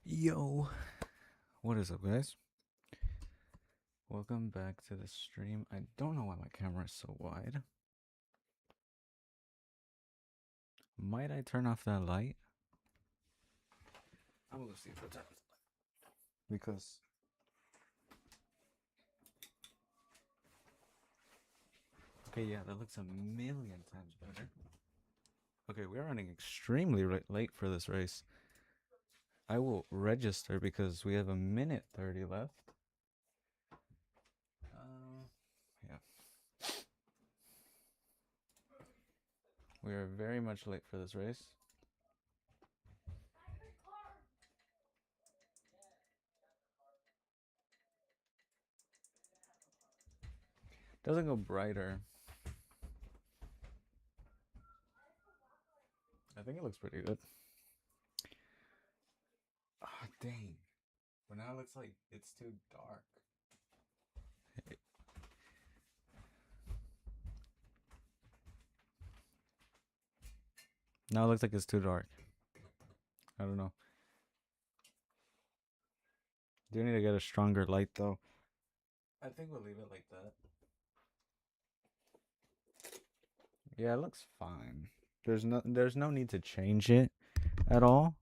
Yo, what is up, guys? Welcome back to the stream. I don't know why my camera is so wide. Might I turn off that light? I'm gonna see if I turn off the light. Because okay, yeah, that looks a million times better. Okay, we're running extremely late for this race. I will register because we have a minute 30 left. Yeah. We are very much late for this race. Doesn't go brighter. I think it looks pretty good. Ah, oh, dang. But now it looks like it's too dark. Now it looks like it's too dark. I don't know. Do need to get a stronger light though. I think we'll leave it like that. Yeah, it looks fine. There's no need to change it at all.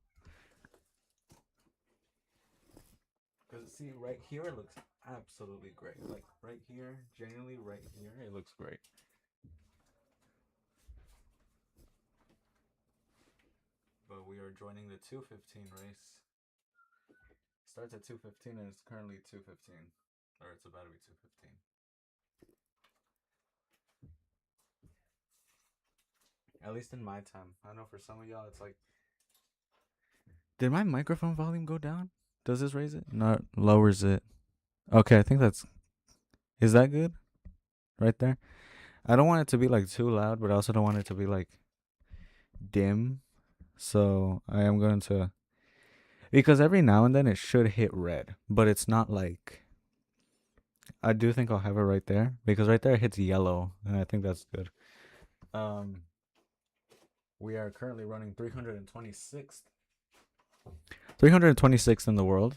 Cause see, right here it looks absolutely great. Like right here, genuinely right here, it looks great. But we are joining the 2:15 race. Starts at 2:15 and it's currently 2:15, or it's about to be 2:15. At least in my time. I know for some of y'all it's like. Did my microphone volume go down? Does this raise it? No, it lowers it. Okay, I think that's. Is that good? Right there? I don't want it to be like too loud, but I also don't want it to be like dim. So I am going to. Because every now and then it should hit red, but it's not like. I do think I'll have it right there because right there it hits yellow, and I think that's good. Um, we are currently running 326th. 326th in the world,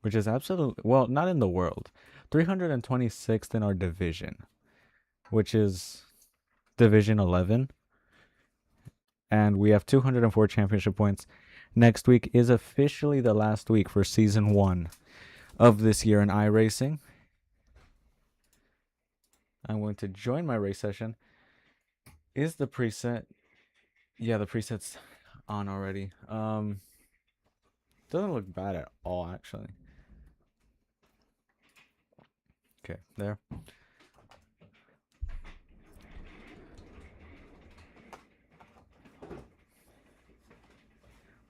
which is absolutely, well, not in the world, 326th in our division, which is Division 11. And we have 204 championship points. Next week is officially the last week for Season 1 of this year in iRacing. I'm going to join my race session. Is the preset? Yeah, the preset's on already. Doesn't look bad at all, actually. Okay, there.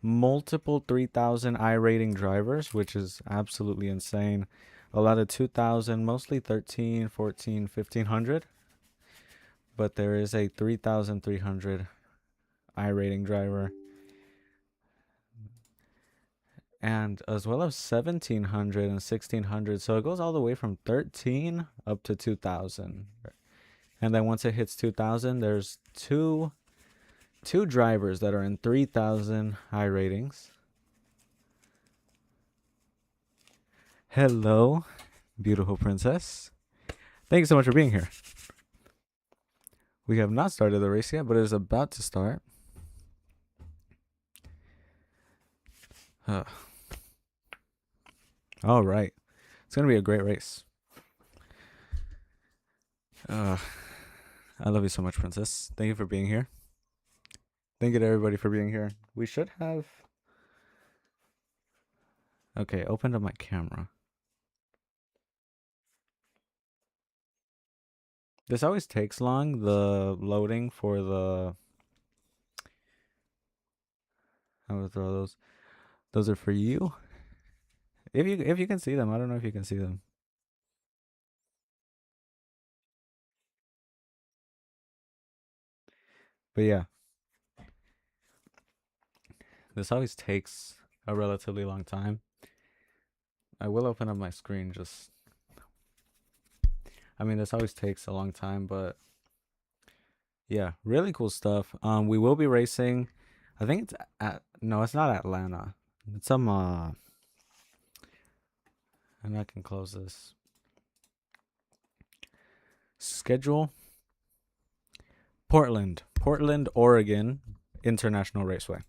Multiple 3,000 iRating drivers, which is absolutely insane. A lot of 2,000, mostly 13, 14, 1,500. But there is a 3,300 iRating driver. And as well as 1,700 and 1,600. So it goes all the way from 13 up to 2,000. And then once it hits 2,000, there's two drivers that are in 3,000 iRatings. Hello, beautiful princess. Thank you so much for being here. We have not started the race yet, but it is about to start. All right. It's going to be a great race. I love you so much, princess. Thank you for being here. Thank you to everybody for being here. We should have... Okay, opened up my camera. This always takes long, the loading for the... I'm gonna throw those. Those are for you. If you can see them, I don't know if you can see them. But yeah. This always takes a relatively long time. I will open up my screen just... I mean, this always takes a long time, but... Yeah, really cool stuff. We will be racing... I think it's at No, it's not Atlanta. It's some and I can close this. Schedule. Portland, Oregon International Raceway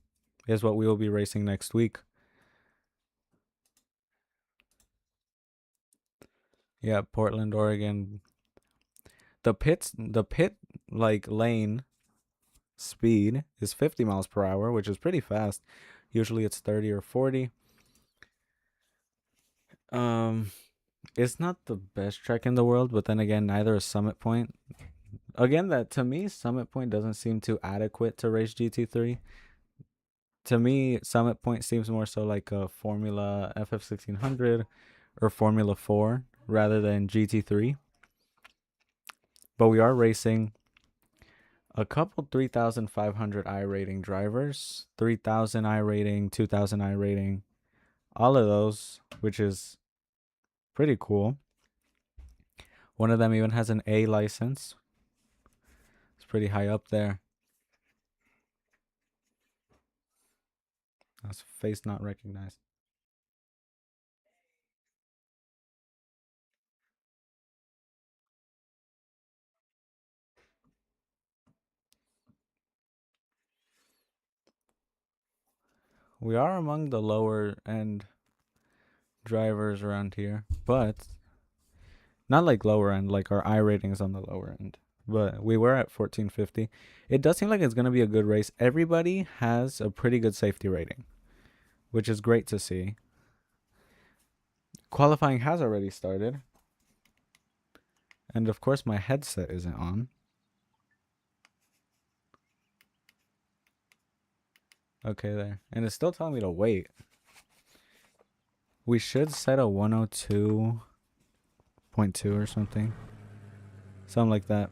is what we will be racing next week. Yeah, Portland, Oregon. The pit like lane speed is 50 miles per hour, which is pretty fast. Usually it's 30 or 40. It's not the best track in the world, but then again, neither is Summit Point. Again, that to me, Summit Point doesn't seem too adequate to race GT3. To me, Summit Point seems more so like a Formula FF1600 or Formula 4 rather than GT3. But we are racing a couple 3,500 I rating drivers, 3,000 I rating, 2,000 I rating, all of those, which is pretty cool. One of them even has an A license. It's pretty high up there. That's face not recognized. We are among the lower end drivers around here, but not like lower end, like our I rating is on the lower end. But we were at 1450. It does seem like it's going to be a good race. Everybody has a pretty good safety rating, which is great to see. Qualifying has already started. And of course, my headset isn't on. Okay, there. And it's still telling me to wait. We should set a 102.2 or something. Something like that.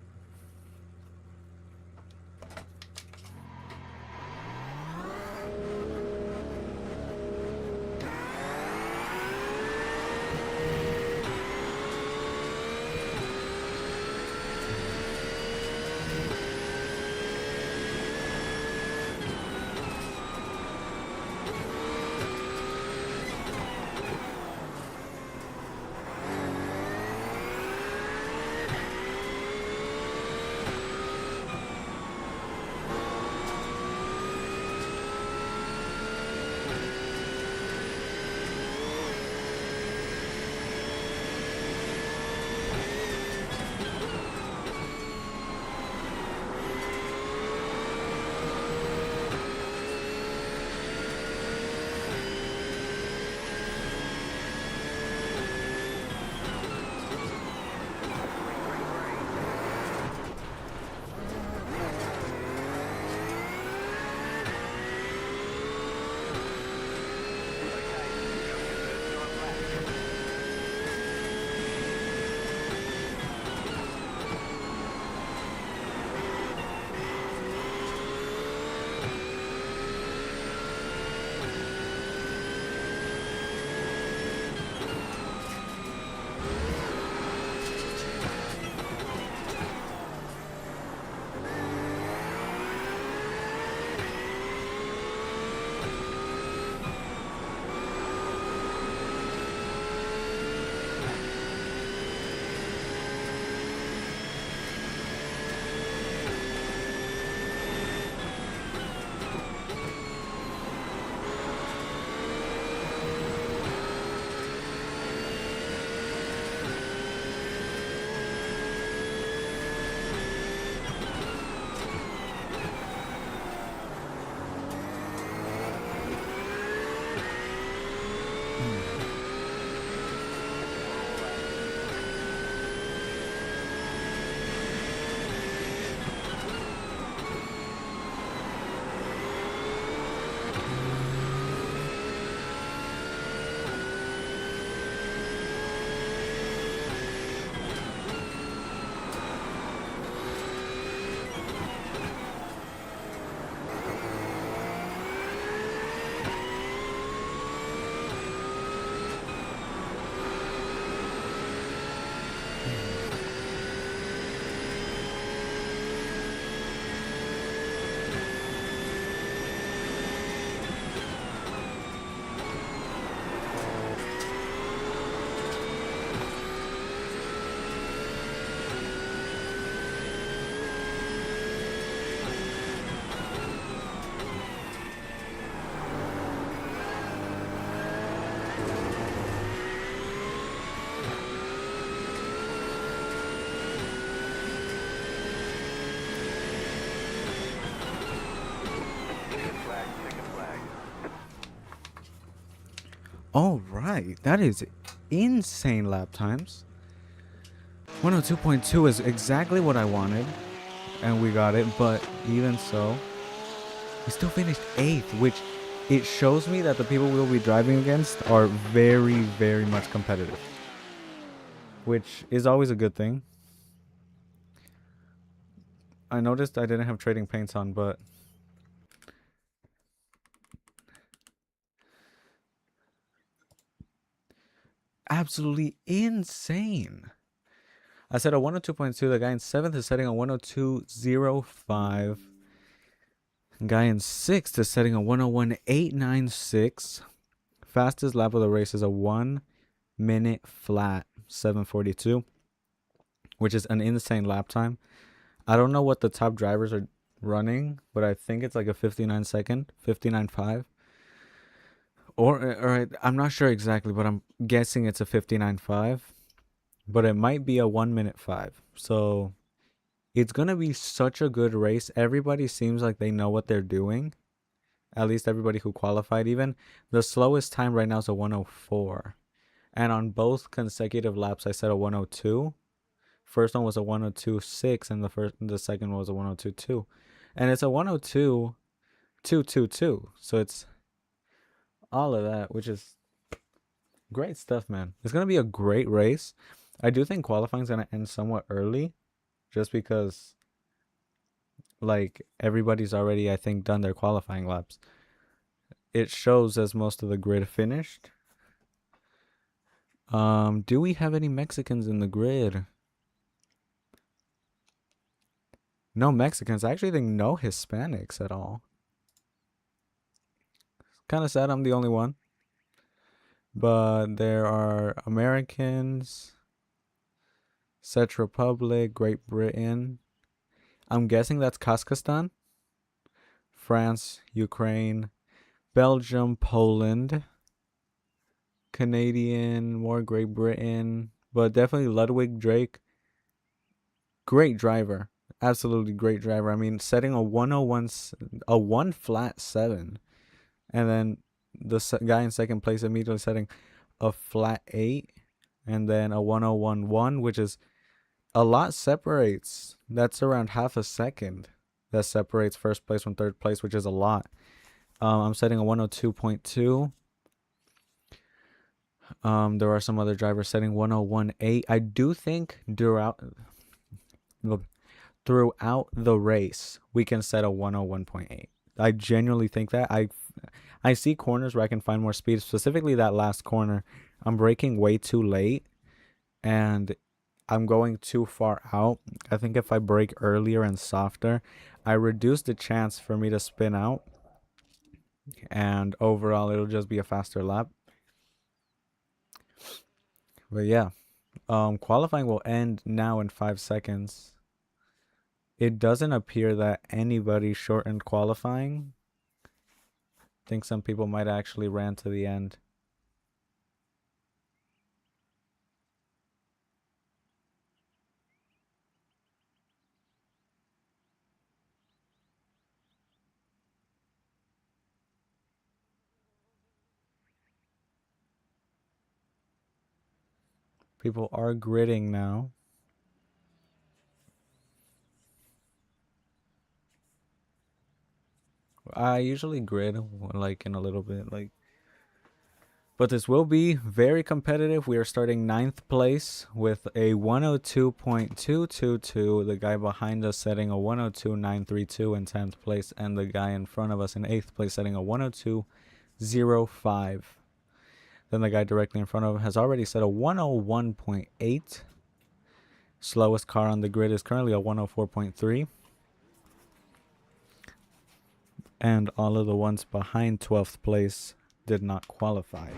All right, that is insane lap times. 102.2 is exactly what I wanted, and we got it. But even so, we still finished 8th, which it shows me that the people we'll be driving against are very, very much competitive, which is always a good thing. I noticed I didn't have trading paints on, but absolutely insane. I said a 102.2. The guy in 7th is setting a 102.05. Guy in 6th is setting a 101.896. Fastest lap of the race is a 1 minute flat 7:42, which is an insane lap time. I don't know what the top drivers are running, but I think it's like a 59 second, 59.5. Or I'm not sure exactly, but I'm guessing it's a 59.5. But it might be a 1 minute 5. So it's going to be such a good race. Everybody seems like they know what they're doing. At least everybody who qualified. Even the slowest time right now is a 104. And on both consecutive laps, I said a 102. First one was a 102.6, and the second was a 102.2. And it's a 102.222. So it's all of that, which is great stuff, man. It's going to be a great race. I do think qualifying is going to end somewhat early, just because like everybody's already, I think, done their qualifying laps. It shows as most of the grid finished. Do we have any Mexicans in the grid? No Mexicans. I actually think no Hispanics at all. Kind of sad I'm the only one. But there are Americans, Czech Republic, Great Britain. I'm guessing that's Kazakhstan, France, Ukraine, Belgium, Poland, Canadian, more Great Britain, but definitely Ludwig Drake. Great driver. Absolutely great driver. I mean, setting a 101, a 1 flat 7, and then the guy in second place immediately setting a flat 8, and then a 101.1, which is a lot separates. That's around half a second that separates first place from third place, which is a lot. I'm setting a 102.2. There are some other drivers setting 101.8. I do think throughout the race we can set a 101.8. I genuinely think that. I see corners where I can find more speed, specifically that last corner. I'm braking way too late and I'm going too far out. I think if I brake earlier and softer, I reduce the chance for me to spin out, and overall it'll just be a faster lap. But yeah, qualifying will end now in 5 seconds. It doesn't appear that anybody shortened qualifying. I think some people might actually ran to the end. People are gridding now. I usually grid like in a little bit, like, but this will be very competitive. We are starting 9th place with a 102.222. The guy behind us setting a 102.932 in 10th place, and the guy in front of us in 8th place setting a 102.05. Then the guy directly in front of him has already set a 101.8. Slowest car on the grid is currently a 104.3. And all of the ones behind 12th place did not qualify.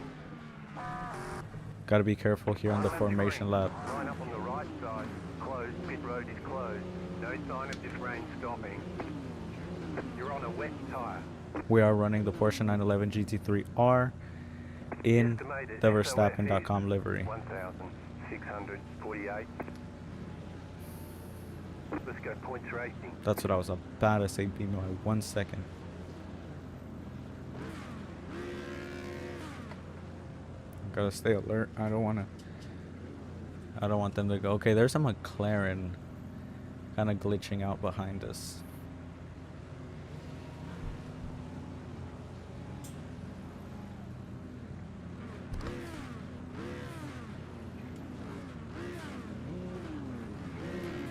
Gotta be careful here on the formation lap. Line up on the right side. Closed. Pit road is closed. No sign of this rain stopping. You're on a wet tyre. We are running the Porsche 911 GT3R in the Verstappen.com livery. 1,648. Let's go points racing. That's what I was about to say, Bimo, in 1 second. Gotta stay alert. I don't want them to go. Okay, there's a McLaren kind of glitching out behind us.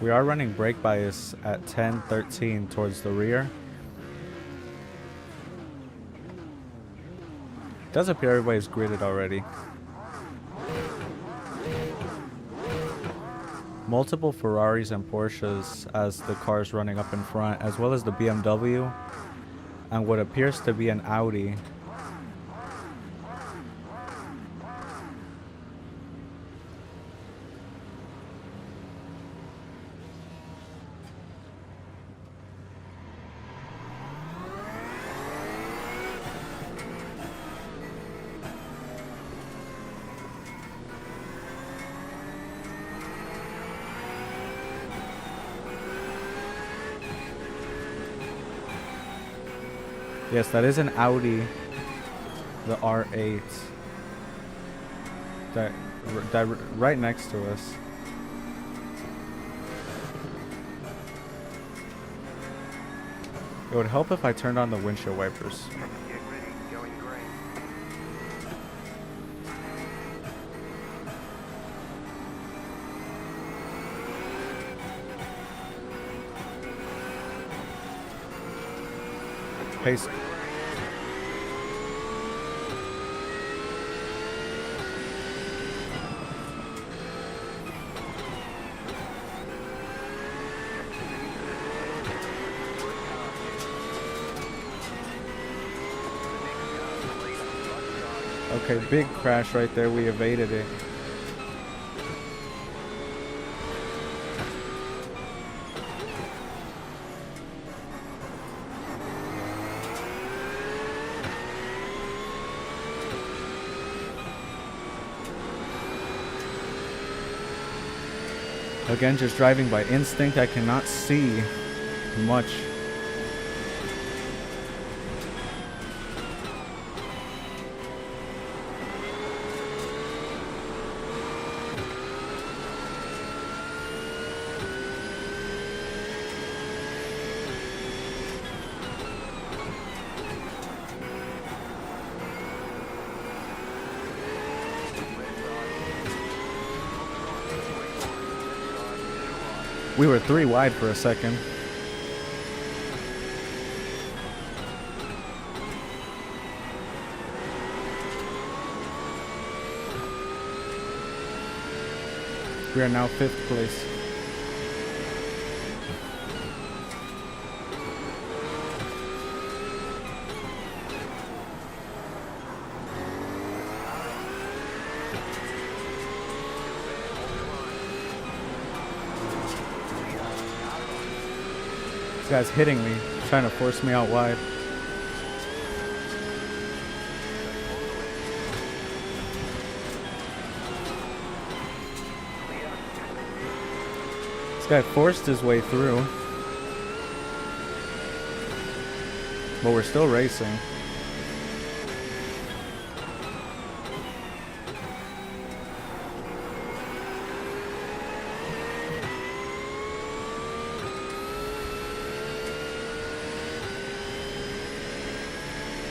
We are running brake bias at 10-13 towards the rear. Does appear everybody's gridded already. Multiple Ferraris and Porsches as the cars running up in front, as well as the BMW and what appears to be an Audi. Yes, that is an Audi, the R8, that right next to us. It would help if I turned on the windshield wipers. Get ready, going green. Pace. Okay, big crash right there. We evaded it. Again, just driving by instinct. I cannot see much. We were 3 wide for a second. We are now 5th place. This guy's hitting me, trying to force me out wide. This guy forced his way through, but we're still racing.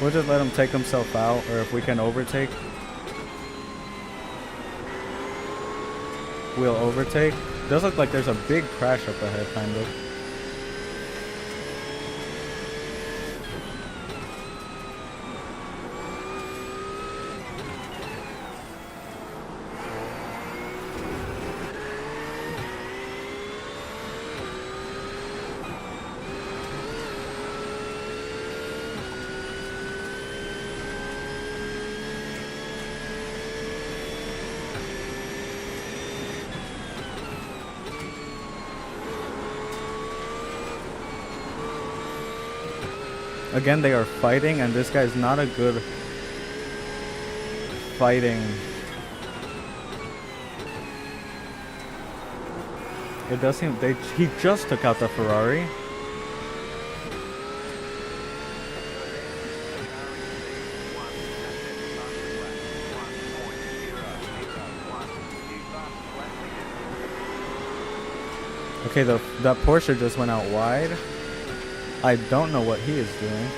We'll just let him take himself out, or if we can overtake, we'll overtake. Does look like there's a big crash up ahead, kind of. Again, they are fighting, and this guy's not a good fighting. It does seem he just took out the Ferrari. Okay, that Porsche just went out wide. I don't know what he is doing.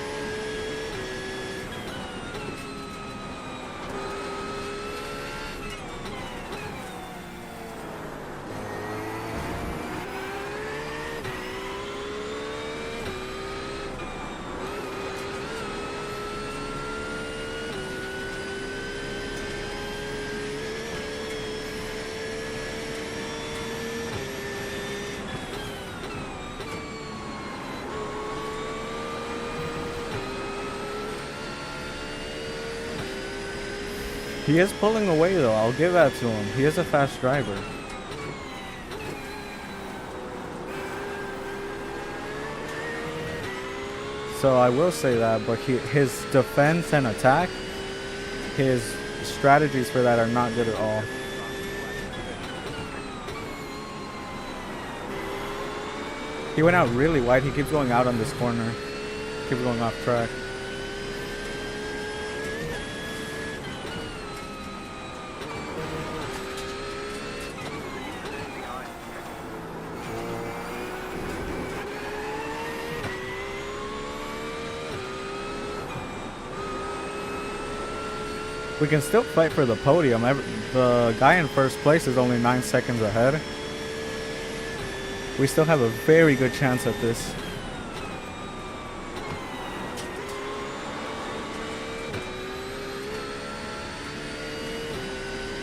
He is pulling away though, I'll give that to him. He is a fast driver. So I will say that, but his defense and attack, his strategies for that are not good at all. He went out really wide. He keeps going out on this corner. Keeps going off track. We can still fight for the podium. The guy in first place is only 9 seconds ahead. We still have a very good chance at this.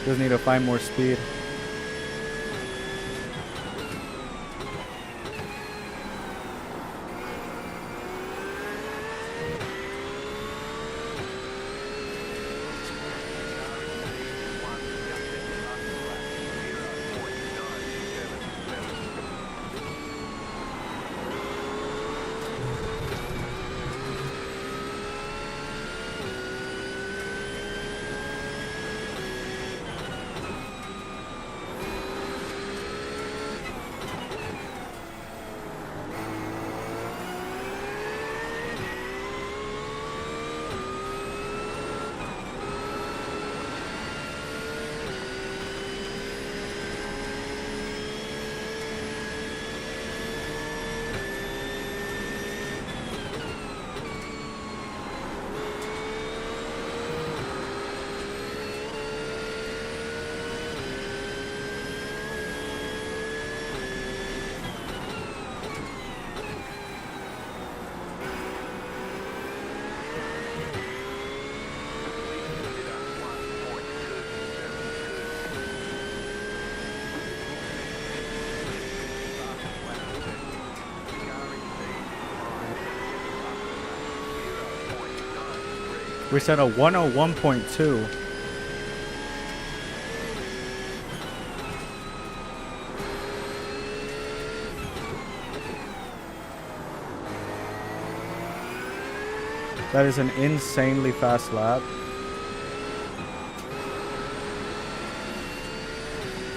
Just need to find more speed. We set a 101.2. That is an insanely fast lap.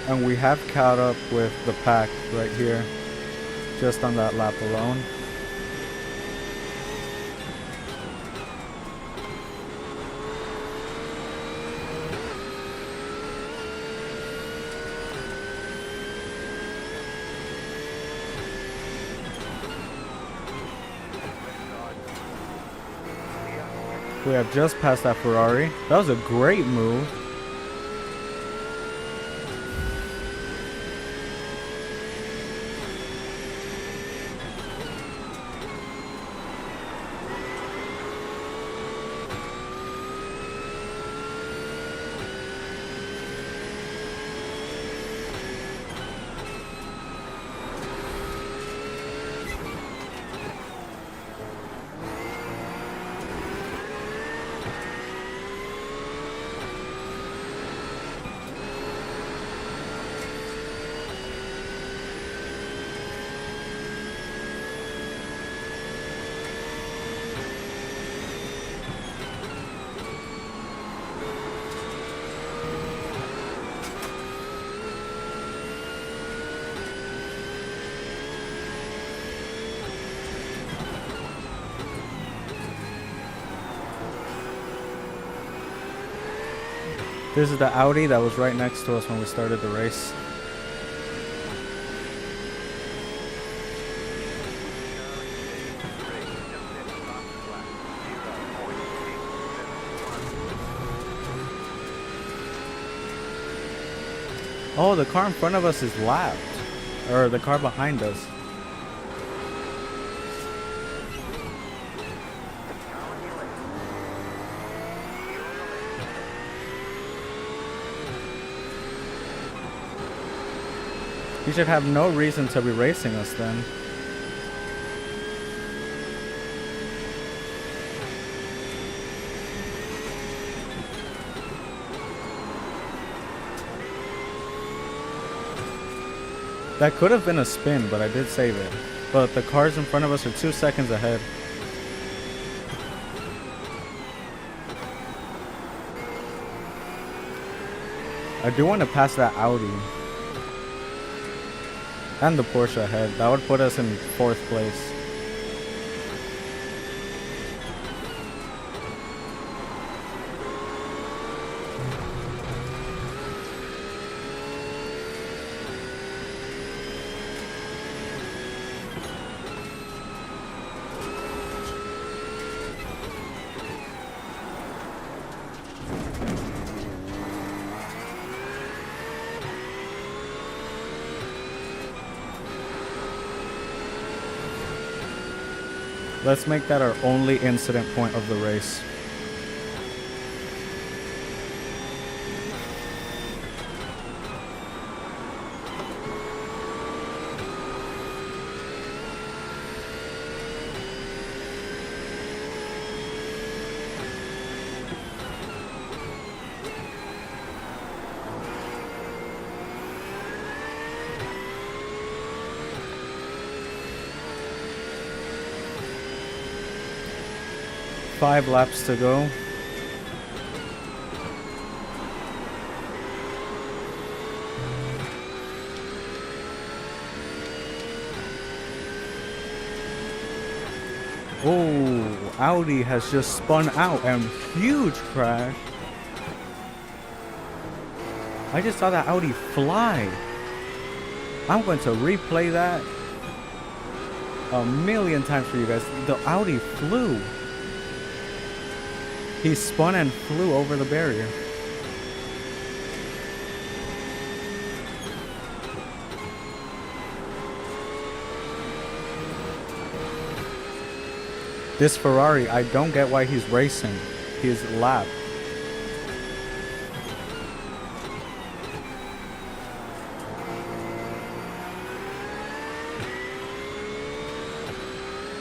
And we have caught up with the pack right here, just on that lap alone. We have just passed that Ferrari. That was a great move. This is the Audi that was right next to us when we started the race. Oh, the car in front of us is lapped. Or the car behind us. He should have no reason to be racing us then. That could have been a spin, but I did save it. But the cars in front of us are 2 seconds ahead. I do want to pass that Audi. And the Porsche ahead. That would put us in 4th place. Let's make that our only incident point of the race. Five laps to go. Oh, Audi has just spun out and huge crash. I just saw that Audi fly. I'm going to replay that a million times for you guys. The Audi flew. He spun and flew over the barrier. This Ferrari, I don't get why he's racing. He's lapped.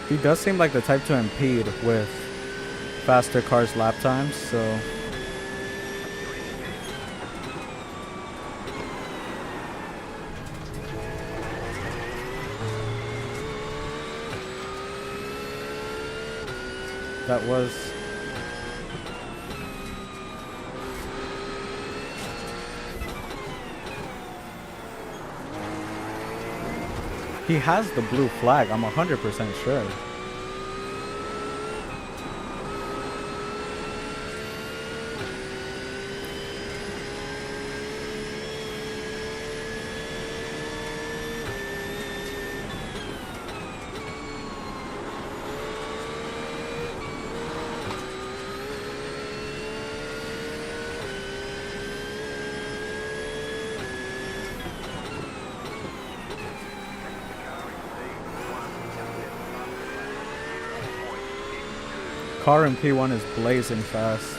He does seem like the type to impede with faster cars' lap times, so that was he has the blue flag, I'm 100% sure. Car in P1 is blazing fast.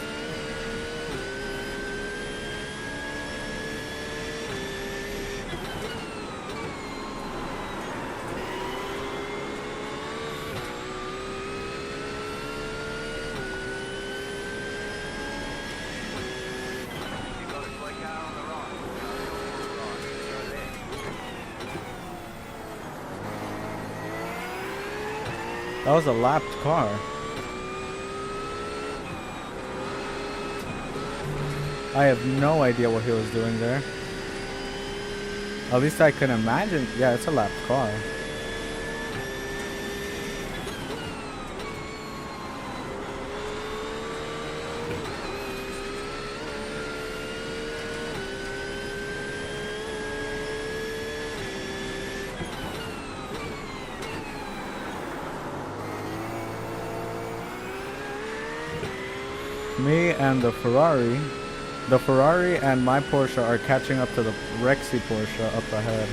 That was a lapped car. I have no idea what he was doing there. At least I can imagine. Yeah, it's a lapped car. Me and the Ferrari The Ferrari and my Porsche are catching up to the Rexy Porsche up ahead.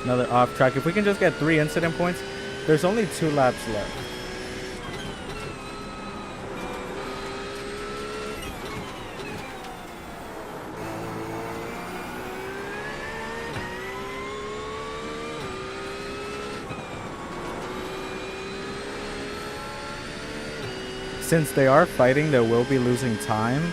Another off track. If we can just get 3 incident points, there's only 2 laps left. Since they are fighting, they will be losing time.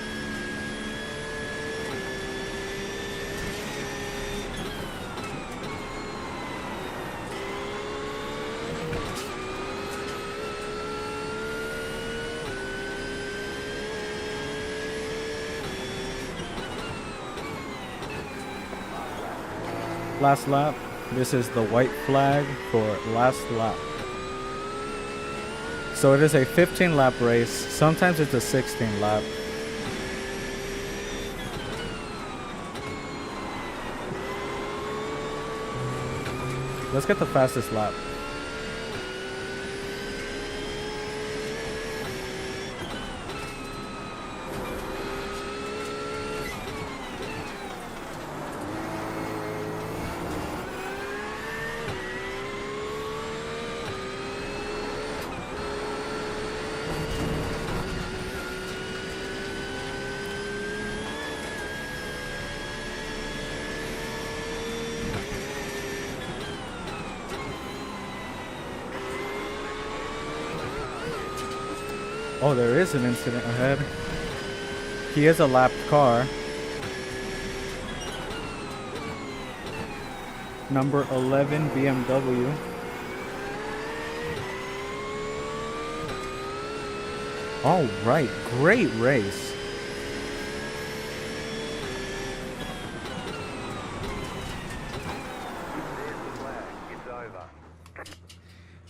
Last lap. This is the white flag for last lap. So it is a 15 lap race. Sometimes it's a 16 lap. Let's get the fastest lap. Oh, there is an incident ahead. He is a lapped car. Number 11 BMW. All right, great race.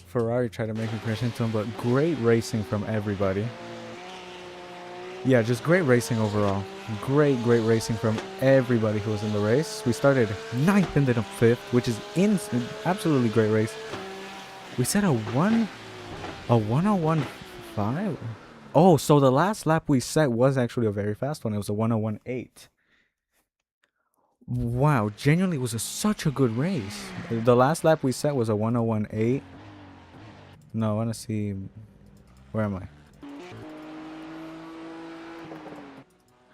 Ferrari tried to make me crash into him, but great racing from everybody. Yeah, just great racing overall. Great racing from everybody who was in the race. We started 9th, ended up 5th, which is absolutely great race. We set a 101.5. Oh, so the last lap we set was actually a very fast one. It was a 101.8. Wow, genuinely was such a good race. The last lap we set was a 101.8. No, I want to see. Where am I?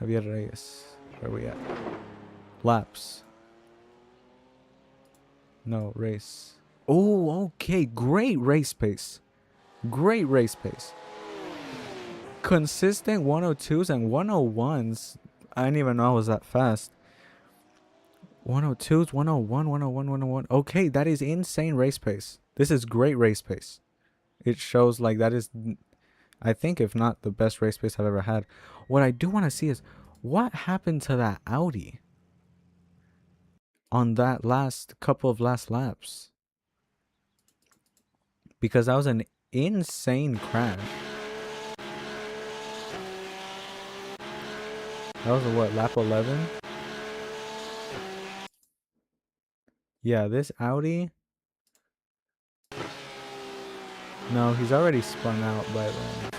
Have you had a race? Where are we at? Laps. No, race. Oh, okay. Great race pace. Great race pace. Consistent 102s and 101s. I didn't even know I was that fast. 102s, 101, 101, 101. Okay, that is insane race pace. This is great race pace. It shows like that is, I think, if not the best race pace I've ever had. What I do want to see is what happened to that Audi on that last couple of last laps. Because that was an insane crash. That was a what, lap 11? Yeah, this Audi. No, he's already spun out by then.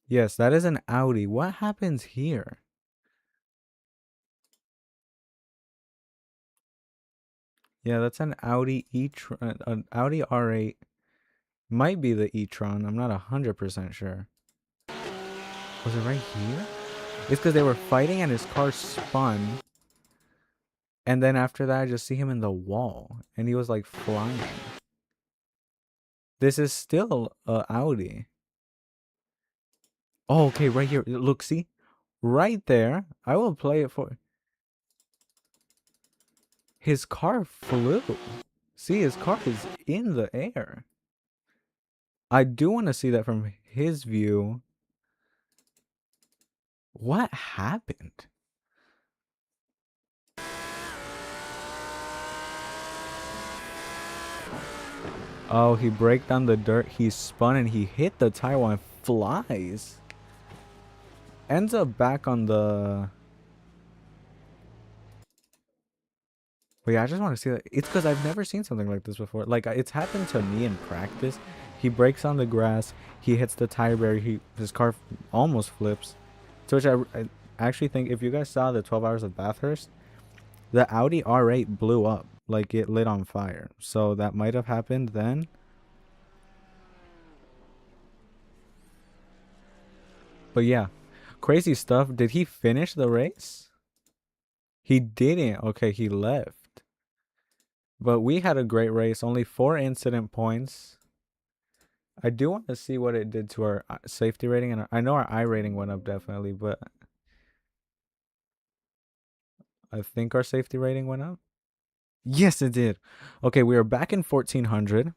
Yes, that is an Audi. What happens here? Yeah, that's an Audi e-tron, an Audi R8. Might be the e-tron. I'm not 100% sure. Was it right here? It's because they were fighting and his car spun. And then after that, I just see him in the wall. And he was like flying. This is still a Audi. Oh, okay, right here. Look, see? Right there. I will play it for... His car flew. See, his car is in the air. I do want to see that from his view. What happened? Oh, he braked on the dirt. He spun and he hit the tire and flies. Ends up back on the... But yeah, I just want to see that. It's because I've never seen something like this before. Like it's happened to me in practice. He breaks on the grass. He hits the tire barrier. His car almost flips. To which I actually think if you guys saw the 12 Hours of Bathurst, the Audi R8 blew up. Like it lit on fire. So that might have happened then. But yeah, crazy stuff. Did he finish the race? He didn't. Okay, he left. But we had a great race. Only 4 incident points. I do want to see what it did to our safety rating, and I know our I rating went up definitely, but I think our safety rating went up. Yes, it did. Okay, we are back in 1400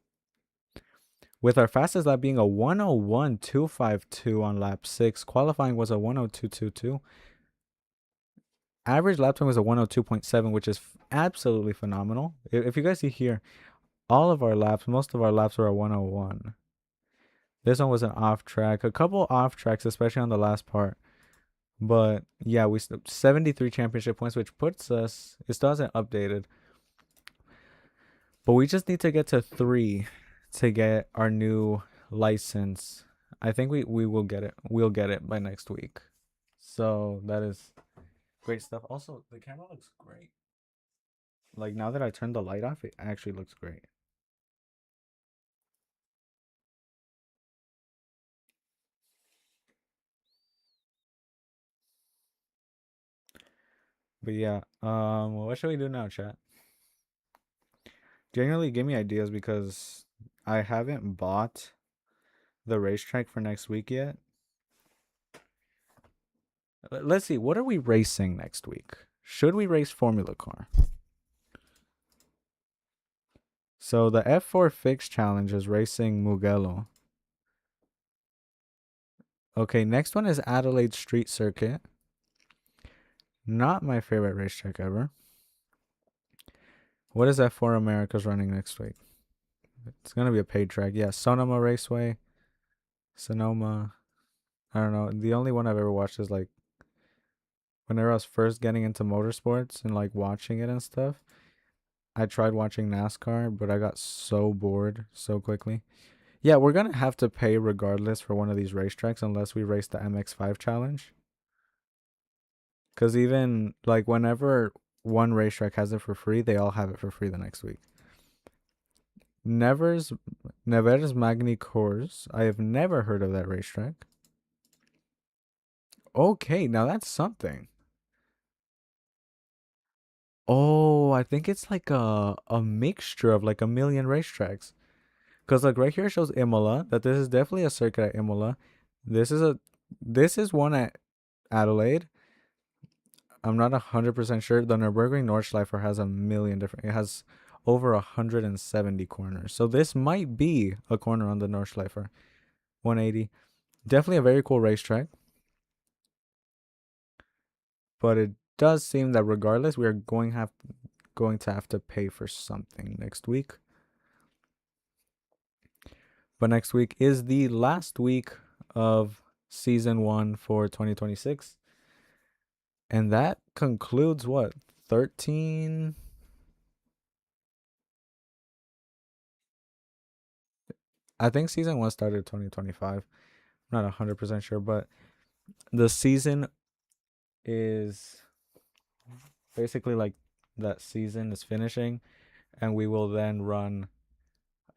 with our fastest lap being a 101.252 on lap 6. Qualifying was a 102.22. Average lap time was a 102.7, which is absolutely phenomenal. If you guys see here, all of our laps, most of our laps were a 101. This one was an off track. A couple off tracks, especially on the last part. But yeah, we 73 championship points, which puts us. It still hasn't updated, but we just need to get to 3 to get our new license. I think we will get it. We'll get it by next week. So that is great stuff. Also, the camera looks great. Like now that I turned the light off, it actually looks great. But yeah, what should we do now, chat? Generally, give me ideas because I haven't bought the racetrack for next week yet. Let's see. What are we racing next week? Should we race Formula Car? So the F4 Fix Challenge is racing Mugello. Okay, next one is Adelaide Street Circuit. Not my favorite racetrack ever. What is F4 America's running next week? It's going to be a paid track. Yeah, Sonoma Raceway. Sonoma. I don't know. The only one I've ever watched is like whenever I was first getting into motorsports and like watching it and stuff. I tried watching NASCAR, but I got so bored so quickly. Yeah, we're going to have to pay regardless for one of these racetracks unless we race the MX5 challenge. Because even like whenever one racetrack has it for free, they all have it for free the next week. Nevers Magny Cours. I have never heard of that racetrack. Okay, now that's something. Oh, I think it's like a mixture of like a million racetracks. Cause like right here it shows Imola, that this is definitely a circuit at Imola. This is one at Adelaide. I'm not 100% sure. The Nürburgring Nordschleifer has a million different. It has over 170 corners. So this might be a corner on the Nordschleifer. 180. Definitely a very cool racetrack. But it does seem that regardless, we are going to have to pay for something next week. But next week is the last week of season 1 for 2026. And that concludes what? 13? I think season 1 started 2025. I'm not 100% sure, but the season is basically like that season is finishing and we will then run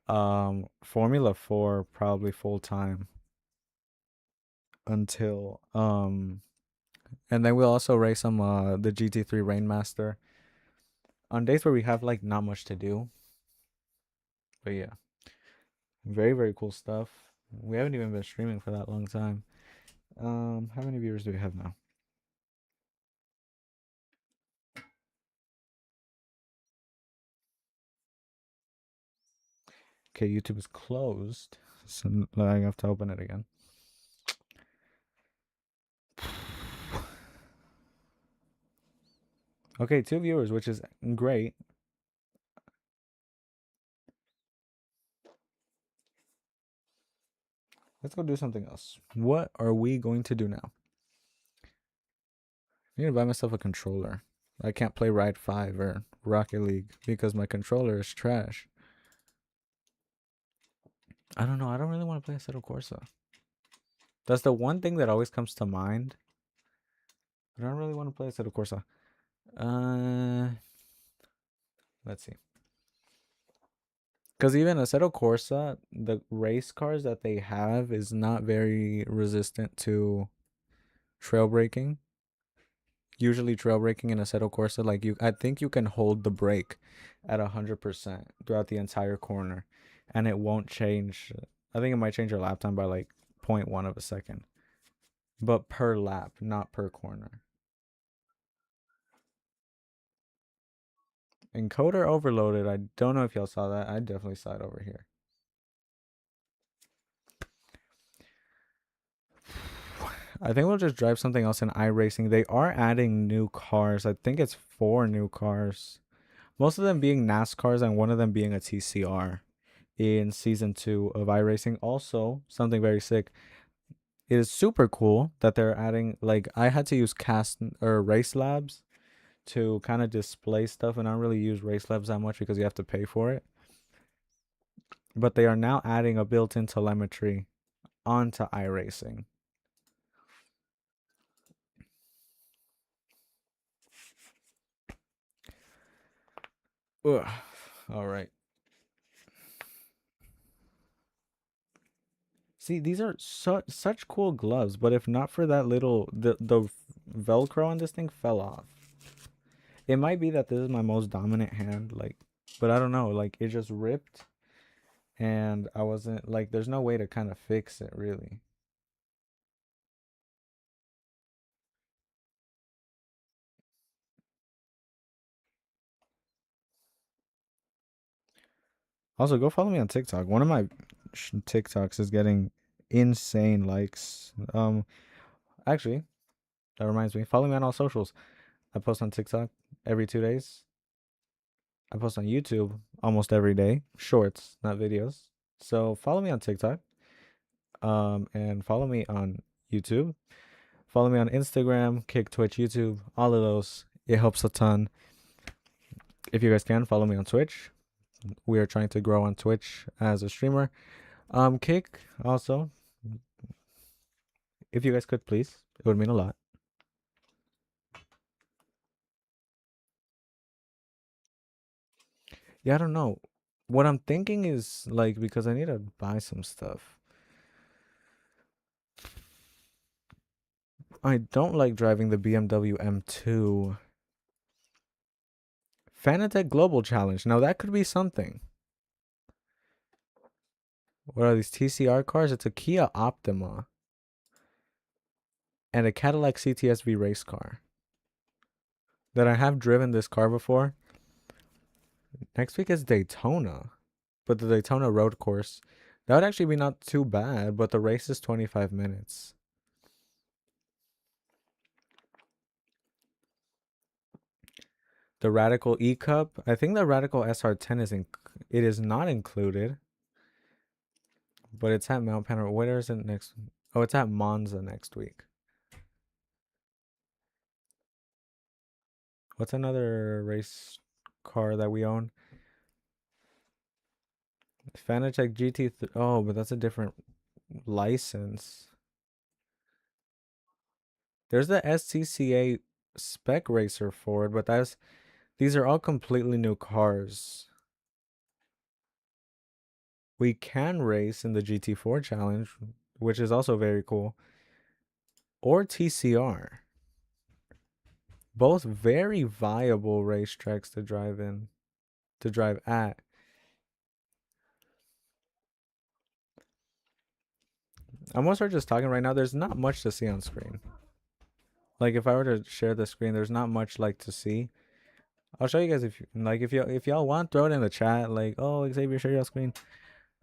Formula 4 probably full time until and then we'll also race some the GT3 Rainmaster on days where we have like not much to do. But yeah, very very cool stuff. We haven't even been streaming for that long time. How many viewers do we have now? Okay, YouTube is closed, so I have to open it again. Okay, 2 viewers, which is great. Let's go do something else. What are we going to do now? I need to buy myself a controller. I can't play Ride 5 or Rocket League because my controller is trash. I don't know. I don't really want to play Assetto Corsa. That's the one thing that always comes to mind. But I don't really want to play Assetto Corsa. Let's see. Because even Assetto Corsa, the race cars that they have is not very resistant to trail braking. Usually trail braking in Assetto Corsa, like I think you can hold the brake at 100% throughout the entire corner, and it won't change. I think it might change your lap time by like 0.1 of a second, but per lap, not per corner. Encoder overloaded. I don't know if y'all saw that. I definitely saw it over here. I think we'll just drive something else in iRacing. They are adding new cars. I think it's 4 new cars. Most of them being NASCARs and one of them being a TCR in season 2 of iRacing. Also, something very sick. It is super cool that they're adding, like, I had to use cast or race labs to kind of display stuff, and I don't really use race labs that much because you have to pay for it. But they are now adding a built-in telemetry onto iRacing. Ugh. All right. See, these are such cool gloves, but if not for that little the Velcro on this thing fell off. It might be that this is my most dominant hand, like, but I don't know, like it just ripped, and I wasn't like, there's no way to kind of fix it really. Also, go follow me on TikTok. One of my TikToks is getting insane likes. Actually, that reminds me, follow me on all socials. I post on TikTok every 2 days. I post on YouTube almost every day, shorts, not videos. So follow me on TikTok, and follow me on YouTube. Follow me on Instagram, Kick, Twitch, YouTube, all of those. It helps a ton. If you guys can, follow me on Twitch. We are trying to grow on Twitch as a streamer. Kick also. If you guys could, please, it would mean a lot. Yeah, I don't know. What I'm thinking is, like, because I need to buy some stuff. I don't like driving the BMW M2. Fanatec Global Challenge. Now that could be something. What are these TCR cars? It's a Kia Optima and a Cadillac CTS-V race car. That I have driven this car before. Next week is Daytona, but the Daytona road course. That would actually be not too bad, but the race is 25 minutes. The Radical E Cup. I think the Radical SR10 it is not included, but it's at Mount Panorama. Where is it next? Oh, it's at Monza next week. What's another race car that we own? Fanatec GT3. Oh, but that's a different license. There's the SCCA Spec Racer Ford, but these are all completely new cars. We can race in the GT4 challenge, which is also very cool. Or TCR. Both very viable racetracks to drive at. I'm gonna start just talking right now. There's not much to see on screen. Like if I were to share the screen, there's not much like to see. I'll show you guys if y'all want, throw it in the chat. Like, oh, Xavier, share your screen.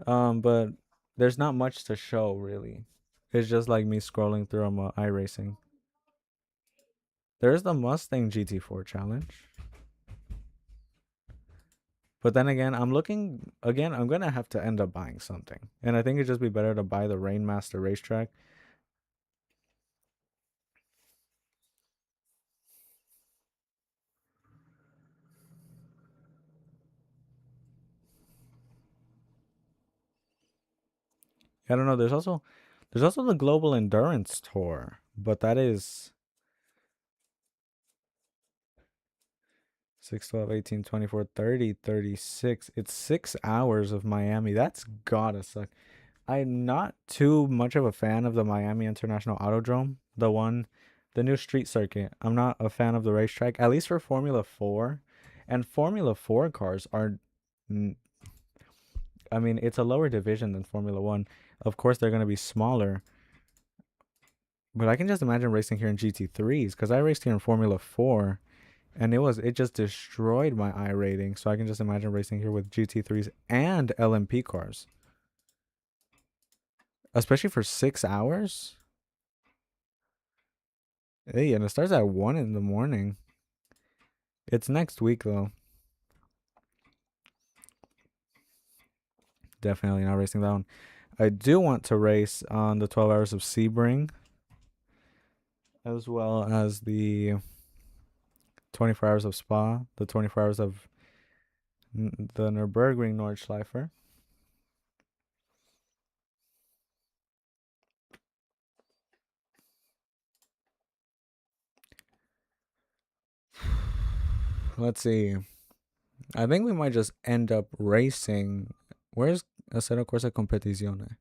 But there's not much to show really. It's just like me scrolling through my iRacing. There's the Mustang GT4 challenge. But then again, I'm gonna have to end up buying something. And I think it'd just be better to buy the Rainmaster racetrack. I don't know. There's also the Global Endurance Tour, but that is 6, 12, 18, 24, 30, 36. It's 6 hours of Miami. That's gotta suck. I'm not too much of a fan of the Miami International Autodrome, the new street circuit. I'm not a fan of the racetrack, at least for Formula 4. And Formula 4 cars are, mm, I mean, it's a lower division than Formula 1. Of course, they're going to be smaller, but I can just imagine racing here in GT3s because I raced here in Formula 4 and it just destroyed my I rating. So I can just imagine racing here with GT3s and LMP cars, especially for 6 hours. Hey, and it starts at 1 in the morning. It's next week, though. Definitely not racing that one. I do want to race on the 12 hours of Sebring, as well as the 24 hours of Spa, the 24 hours of the Nürburgring Nordschleifer. Let's see. I think we might just end up racing. Where's Acero Corsa Competizione?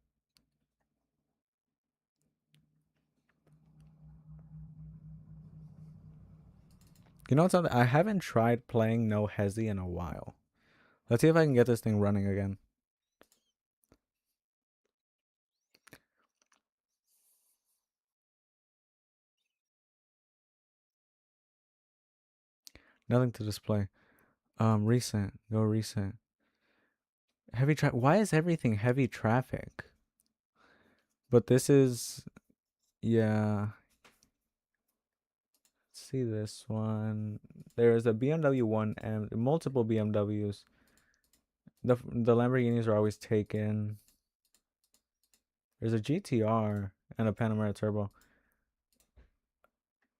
You know what's something? I haven't tried playing No Hesi in a while. Let's see if I can get this thing running again. Nothing to display. Recent. Go recent. Heavy traffic. Why is everything heavy traffic? But this is, yeah. Let's see this one. There is a BMW 1M, multiple BMWs. The Lamborghinis are always taken. There's a GTR and a Panamera Turbo.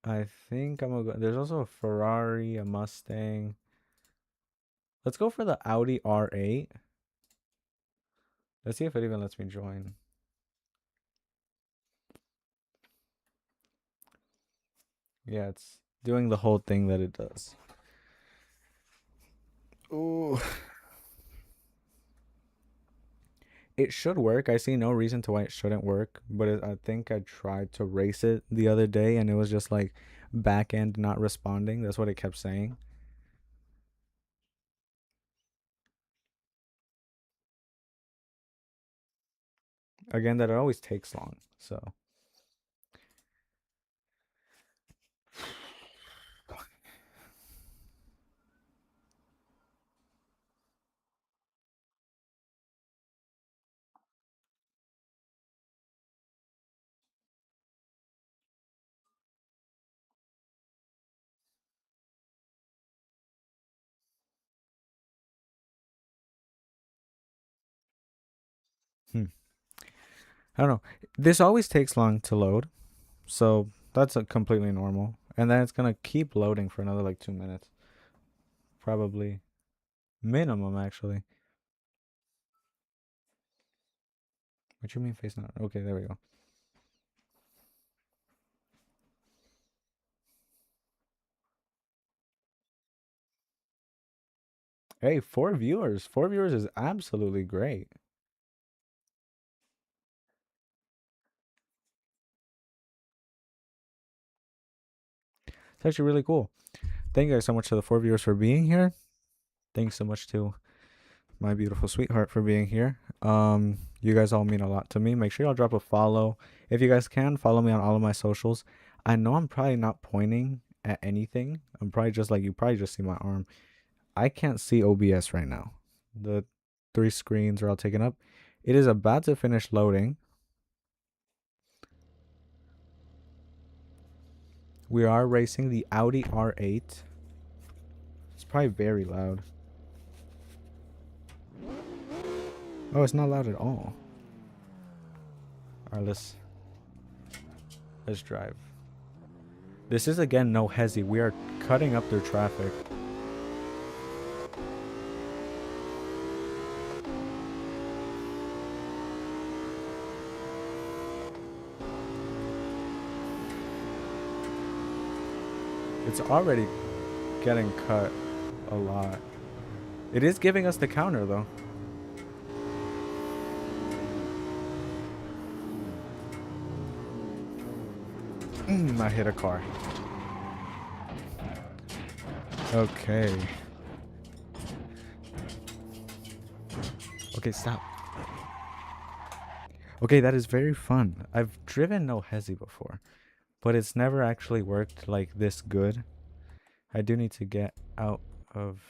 I think I'm gonna go. There's also a Ferrari, a Mustang. Let's go for the Audi R8. Let's see if it even lets me join. Yeah, it's doing the whole thing that it does. Ooh. It should work. I see no reason to why it shouldn't work, but I think I tried to race it the other day and it was just like back end not responding. That's what it kept saying. Again, that it always takes long. So, I don't know. This always takes long to load. So, that's completely normal. And then it's going to keep loading for another like 2 minutes. Probably minimum, actually. What you mean face not? Okay, there we go. Hey, 4 viewers. 4 viewers is absolutely great. It's actually really cool. Thank you guys so much to the 4 viewers for being here. Thanks so much to my beautiful sweetheart for being here. You guys all mean a lot to me. Make sure y'all drop a follow. If you guys can, follow me on all of my socials. I know I'm probably not pointing at anything. I'm probably just like, you probably just see my arm. I can't see OBS right now. The 3 screens are all taken up. It is about to finish loading. We are racing the Audi R8. It's probably very loud. Oh, it's not loud at all. Alright, let's drive. This is again no hesi. We are cutting up their traffic. It's already getting cut a lot. It is giving us the counter though. I hit a car. Okay. Okay, stop. Okay, that is very fun. I've driven no Hezi before, but it's never actually worked like this good. I do need to get out of...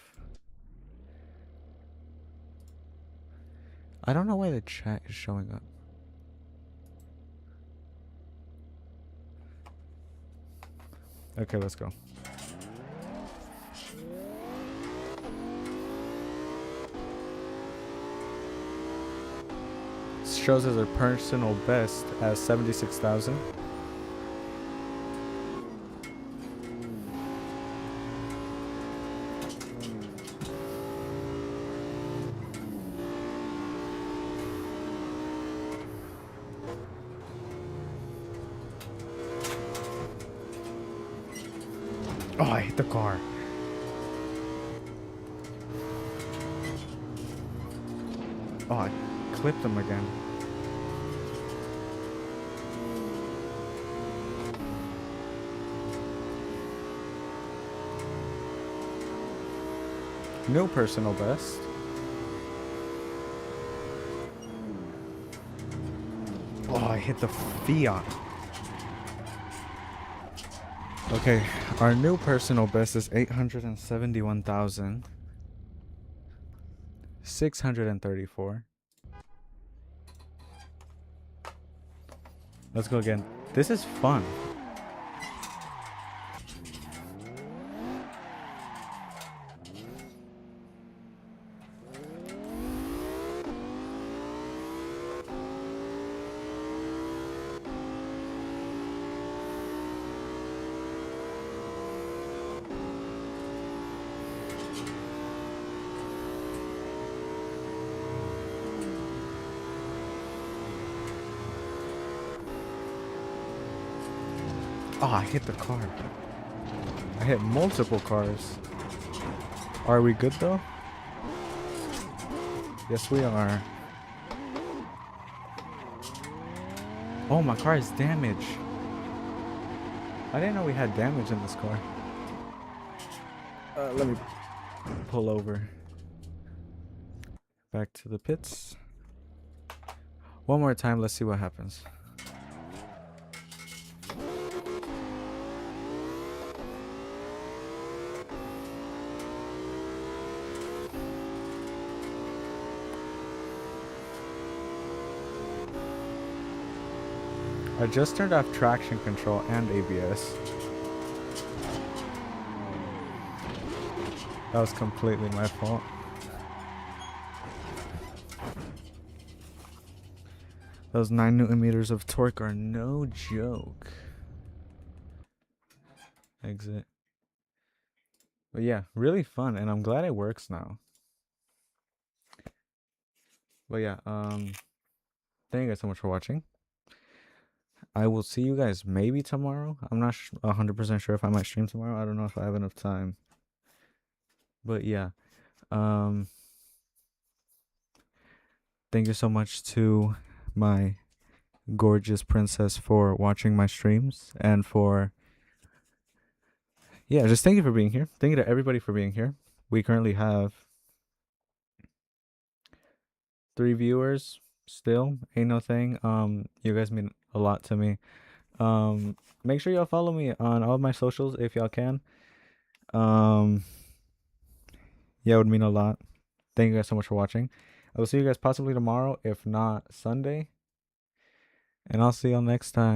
I don't know why the chat is showing up. Okay, let's go. Shows as a personal best as 76,000. Oh, I hit the car. Oh, I clipped him again. No personal best. Oh, I hit the Fiat. Okay, our new personal best is 871,634. Let's go again. This is fun. Oh, I hit the car. I hit multiple cars. Are we good though? Yes, we are. Oh, my car is damaged. I didn't know we had damage in this car. Let me pull over. Back to the pits. One more time, let's see what happens. I just turned off traction control and ABS. That was completely my fault. Those 9 Newton meters of torque are no joke. Exit. But yeah, really fun, and I'm glad it works now. But yeah, thank you guys so much for watching. I will see you guys maybe tomorrow. I'm not 100% sure if I might stream tomorrow. I don't know if I have enough time. But yeah, thank you so much to my gorgeous princess for watching my streams, and for, yeah, just thank you for being here. Thank you to everybody for being here. We currently have 3 viewers still. Ain't no thing. You guys mean a lot to me. Make sure y'all follow me on all of my socials if y'all can. Yeah, it would mean a lot. Thank you guys so much for watching. I will see you guys possibly tomorrow, if not Sunday. And I'll see y'all next time.